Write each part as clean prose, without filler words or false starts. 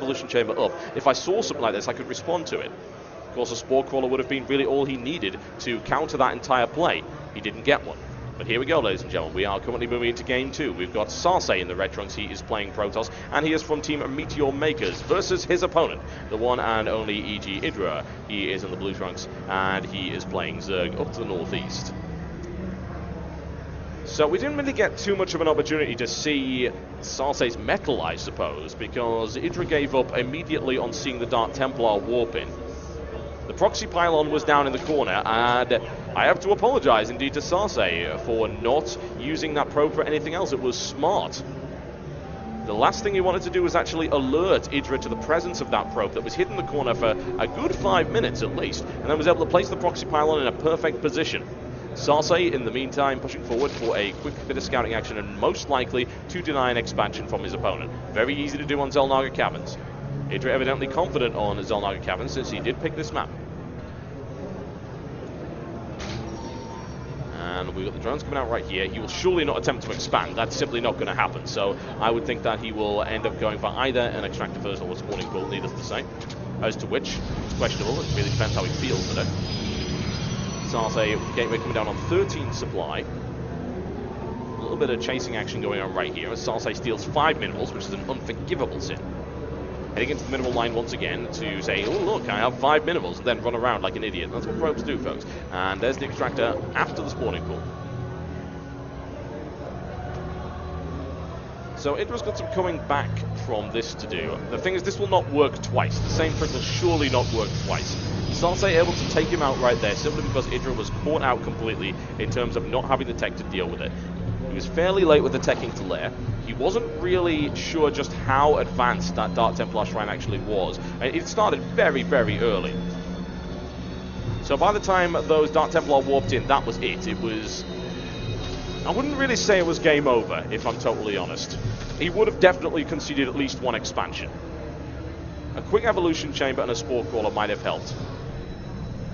evolution chamber up. If I saw something like this, I could respond to it. Of course, a Spore Crawler would have been really all he needed to counter that entire play. He didn't get one. But here we go, ladies and gentlemen. We are currently moving into game 2. We've got SaSe in the red trunks. He is playing Protoss, and he is from Team Meteor Makers versus his opponent, the one and only IdrA. He is in the blue trunks, and he is playing Zerg up to the northeast. So we didn't really get too much of an opportunity to see SaSe's metal, I suppose, because IdrA gave up immediately on seeing the Dark Templar warp in. The proxy pylon was down in the corner, and I have to apologize indeed to SaSe for not using that probe for anything else. It was smart. The last thing he wanted to do was actually alert IdrA to the presence of that probe that was hidden in the corner for a good 5 minutes at least, and then was able to place the proxy pylon in a perfect position. SaSe, in the meantime, pushing forward for a quick bit of scouting action and most likely to deny an expansion from his opponent. Very easy to do on Xel'Naga Caverns. IdrA evidently confident on Xel'Naga Caverns since he did pick this map. And we've got the drones coming out right here. He will surely not attempt to expand. That's simply not going to happen. So I would think that he will end up going for either an extractor first or a spawning pool, needless to say. As to which, it's questionable. It really depends how he feels today. SaSe gateway coming down on 13 supply. A little bit of chasing action going on right here as SaSe steals 5 minerals, which is an unforgivable sin. Heading into the minimal line once again to say, oh look, I have 5 minerals, and then run around like an idiot. That's what probes do, folks. And there's the extractor after the spawning pool. So IdrA's got some coming back from this to do. The thing is, this will not work twice. The same trick will surely not work twice. SaSe able to take him out right there simply because IdrA was caught out completely in terms of not having the tech to deal with it. He was fairly late with the teching to lair. He wasn't really sure just how advanced that Dark Templar Shrine actually was. It started very, very early. So by the time those Dark Templar warped in, that was it. It was... I wouldn't really say it was game over, if I'm totally honest. He would have definitely conceded at least one expansion. A quick evolution chamber and a Spore Crawler might have helped.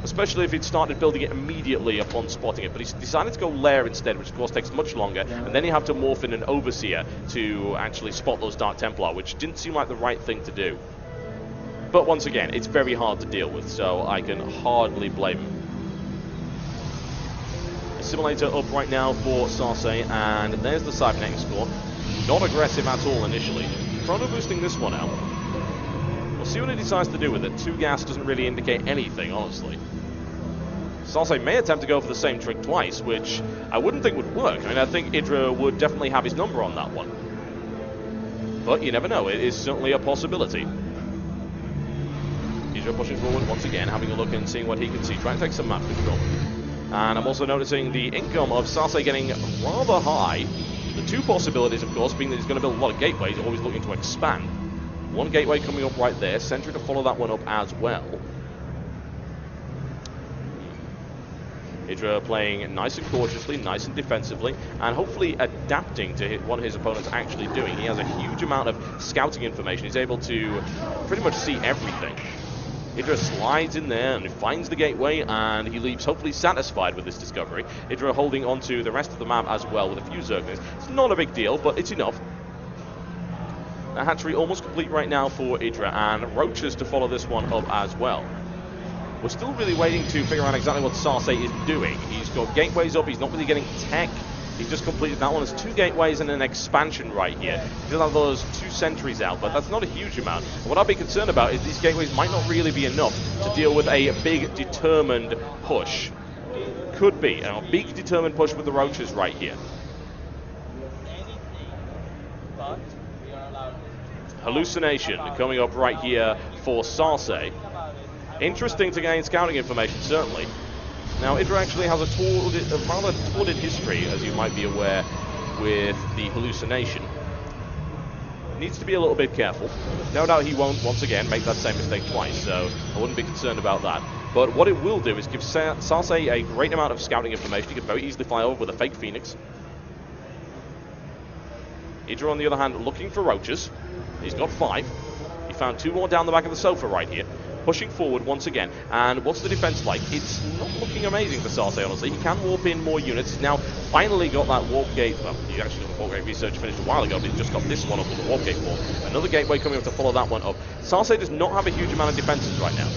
Especially if he'd started building it immediately upon spotting it. But he decided to go lair instead, which of course takes much longer. And then you have to morph in an Overseer to actually spot those Dark Templar, which didn't seem like the right thing to do. But once again, it's very hard to deal with, so I can hardly blame him. Assimilator up right now for SaSe, and there's the cybernetic score. Not aggressive at all initially. Chrono boosting this one out. We'll see what he decides to do with it. 2 gas doesn't really indicate anything, honestly. SaSe may attempt to go for the same trick twice, which I wouldn't think would work. I mean, I think IdrA would definitely have his number on that one. But you never know, it is certainly a possibility. IdrA pushing forward once again, having a look and seeing what he can see, trying to take some map control. And I'm also noticing the income of SaSe getting rather high. The 2 possibilities, of course, being that he's going to build a lot of gateways, always looking to expand. 1 gateway coming up right there, Sentry to follow that one up as well. IdrA playing nice and cautiously, nice and defensively, and hopefully adapting to what his opponent's actually doing. He has a huge amount of scouting information. He's able to pretty much see everything. IdrA slides in there and finds the gateway, and he leaves hopefully satisfied with this discovery. IdrA holding on to the rest of the map as well with a few Zerglings. It's not a big deal, but it's enough. The hatchery almost complete right now for IdrA, and Roaches to follow this one up as well. We're still really waiting to figure out exactly what SaSe is doing. He's got gateways up, he's not really getting tech. He just completed that one. There's 2 gateways and an expansion right here. He does have those 2 sentries out, but that's not a huge amount. And what I'd be concerned about is these gateways might not really be enough to deal with a big, determined push. Could be. A big, determined push with the Roaches right here. Hallucination coming up right here for SaSe. Interesting to gain scouting information, certainly. Now, IdrA actually has a rather torrid history, as you might be aware, with the hallucination. Needs to be a little bit careful. No doubt he won't, once again, make that same mistake twice, so I wouldn't be concerned about that. But what it will do is give SaSe a great amount of scouting information. He can very easily fly over with a fake Phoenix. IdrA, on the other hand, looking for Roaches. He's got 5. He found 2 more down the back of the sofa right here. pushing forward once again. And what's the defense like? It's not looking amazing for SaSe, honestly. He can warp in more units. He's now finally got that warp gate. Well, he actually got the warp gate research finished a while ago, but he's just got this one up with the warp gate wall. Another gateway coming up to follow that one up. SaSe does not have a huge amount of defenses right now.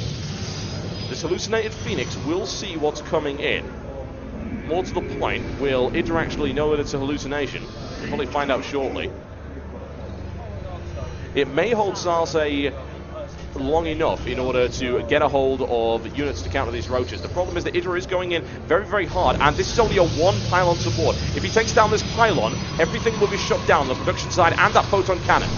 This hallucinated Phoenix will see what's coming in. More to the point, will IdrA actually know that it's a hallucination? We'll probably find out shortly. It may hold SaSe long enough in order to get a hold of units to counter these roaches. The problem is that IdrA is going in very, very hard, and this is only a one pylon support. If he takes down this pylon, everything will be shut down, the production side and that photon cannon.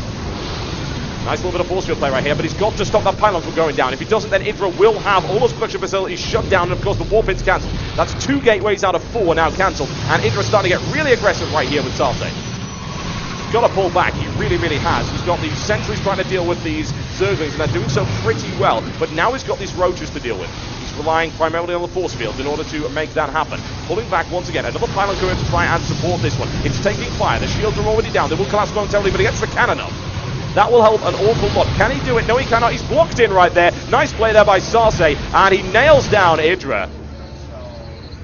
Nice little bit of force field play right here, but he's got to stop that pylon from going down. If he doesn't, then IdrA will have all those production facilities shut down, and of course the warp pin's cancelled. That's 2 gateways out of 4 now cancelled, and IdRA's starting to get really aggressive right here with SaSe. He's got to pull back, he really, really has. He's got these sentries trying to deal with these Zerglings, and they're doing so pretty well, but now he's got these roaches to deal with. He's relying primarily on the force fields in order to make that happen. Pulling back once again, another pylon going to try and support this one. It's taking fire, the shields are already down, they will collapse momentarily, but he gets the cannon up. That will help an awful lot. Can he do it? No, he cannot. He's blocked in right there. Nice play there by SaSe, and he nails down IdrA.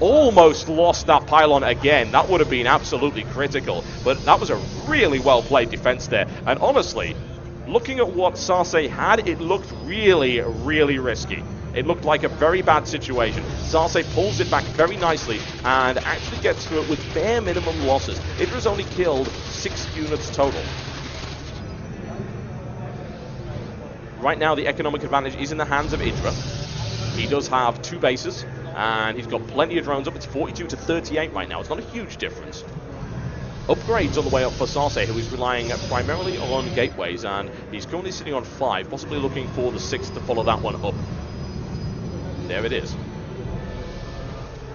Almost lost that pylon again. That would have been absolutely critical, but that was a really well-played defense there. And honestly, looking at what SaSe had, it looked really, really risky. It looked like a very bad situation. SaSe pulls it back very nicely and actually gets through it with bare minimum losses. IdRA's only killed 6 units total. Right now, the economic advantage is in the hands of IdrA. He does have 2 bases, and he's got plenty of drones up. It's 42 to 38 right now. It's not a huge difference. Upgrades on the way up for SaSe, who is relying primarily on gateways, and he's currently sitting on 5, possibly looking for the 6th to follow that one up. There it is.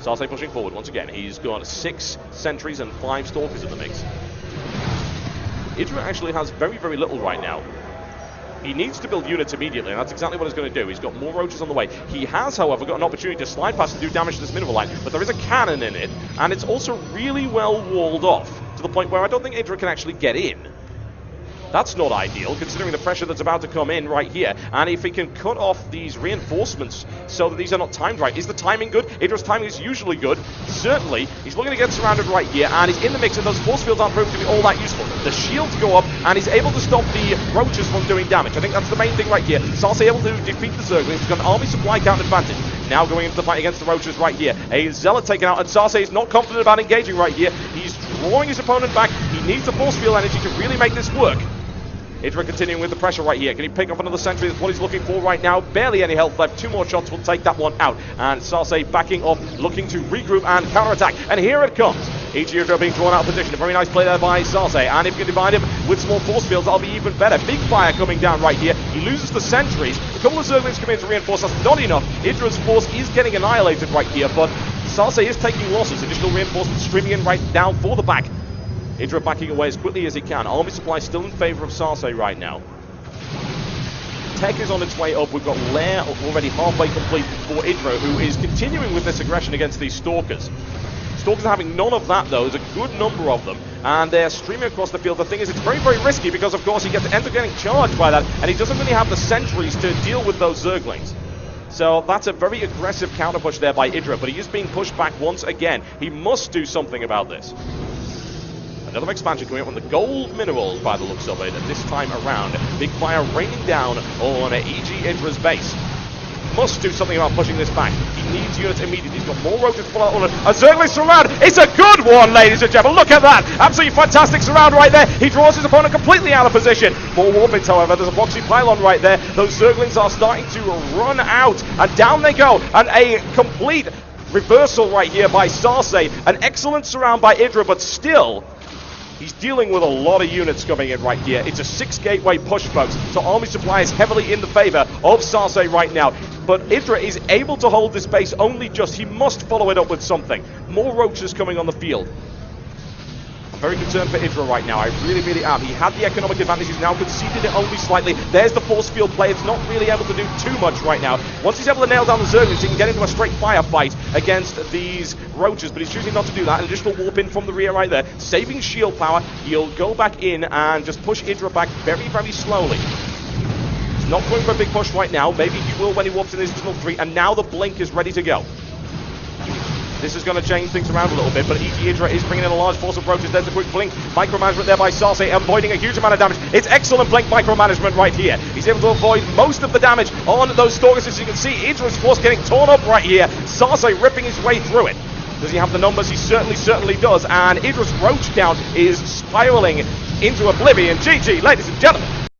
SaSe pushing forward once again. He's got 6 sentries and 5 stalkers in the mix. IdrA actually has very, very little right now. He needs to build units immediately, and that's exactly what he's going to do. He's got more roaches on the way. He has, however, got an opportunity to slide past and do damage to this mineral line, but there is a cannon in it, and it's also really well walled off, to the point where I don't think IdrA can actually get in. That's not ideal, considering the pressure that's about to come in right here. And if he can cut off these reinforcements so that these are not timed right. Is the timing good? IdRA's timing is usually good. Certainly. He's looking to get surrounded right here, and he's in the mix, and those force fields aren't proving to be all that useful. The shields go up, and he's able to stop the roaches from doing damage. I think that's the main thing right here. SaSe able to defeat the Zerglings. He's got an army supply count advantage. Now going into the fight against the roaches right here. A Zealot taken out, and SaSe is not confident about engaging right here. He's drawing his opponent back. He needs the force field energy to really make this work. IdrA continuing with the pressure right here. Can he pick up another sentry? That's what he's looking for right now. Barely any health left. 2 more shots will take that one out. And SaSe backing off, looking to regroup and counterattack. And here it comes. IdrA being drawn out of position. A very nice play there by SaSe. And if you can divide him with small force fields, that'll be even better. Big fire coming down right here. He loses the sentries. A couple of Zerglings come in to reinforce. That's not enough. IdRA's force is getting annihilated right here, but SaSe is taking losses. Additional reinforcements streaming in right down for the back. IdrA backing away as quickly as he can. Army supply still in favor of SaSe right now. Tech is on its way up. We've got Lair already halfway complete for IdrA, who is continuing with this aggression against these Stalkers. Stalkers are having none of that, though. There's a good number of them, and they're streaming across the field. The thing is, it's very, very risky because, of course, he ends up getting charged by that, and he doesn't really have the sentries to deal with those Zerglings. So that's a very aggressive counter push there by IdrA, but he is being pushed back once again. He must do something about this. Another expansion coming up on the gold minerals by the looks of it, and this time around, big fire raining down on IdRA's base. Must do something about pushing this back. He needs units immediately. He's got more roaches to pull out on a Zergling surround. It's a good one, ladies and gentlemen. Look at that. Absolutely fantastic surround right there. He draws his opponent completely out of position. More warpins, however. There's a boxy pylon right there. Those Zerglings are starting to run out, and down they go. And a complete reversal right here by SaSe. An excellent surround by IdrA, but still, he's dealing with a lot of units coming in right here. It's a 6 gateway push, folks. So army supply is heavily in the favor of SaSe right now. But IdrA is able to hold this base only just. He must follow it up with something. More roaches coming on the field. I'm very concerned for IdrA right now. I really, really am. He had the economic advantage. He's now conceded it only slightly. There's the force field play. It's not really able to do too much right now. Once he's able to nail down the Zerglings, he can get into a straight firefight against these roaches, but he's choosing not to do that. An additional warp in from the rear right there. Saving shield power. He'll go back in and just push IdrA back very, very slowly. Not going for a big push right now. Maybe he will when he warps in his tunnel 3. And now the blink is ready to go. This is going to change things around a little bit, but IdrA is bringing in a large force of roaches. There's a quick blink. Micromanagement there by SaSe, avoiding a huge amount of damage. It's excellent blink micromanagement right here. He's able to avoid most of the damage on those Stalkers. As you can see, IdrA's force getting torn up right here. SaSe ripping his way through it. Does he have the numbers? He certainly does. And IdrA's roach count is spiraling into oblivion. GG, ladies and gentlemen.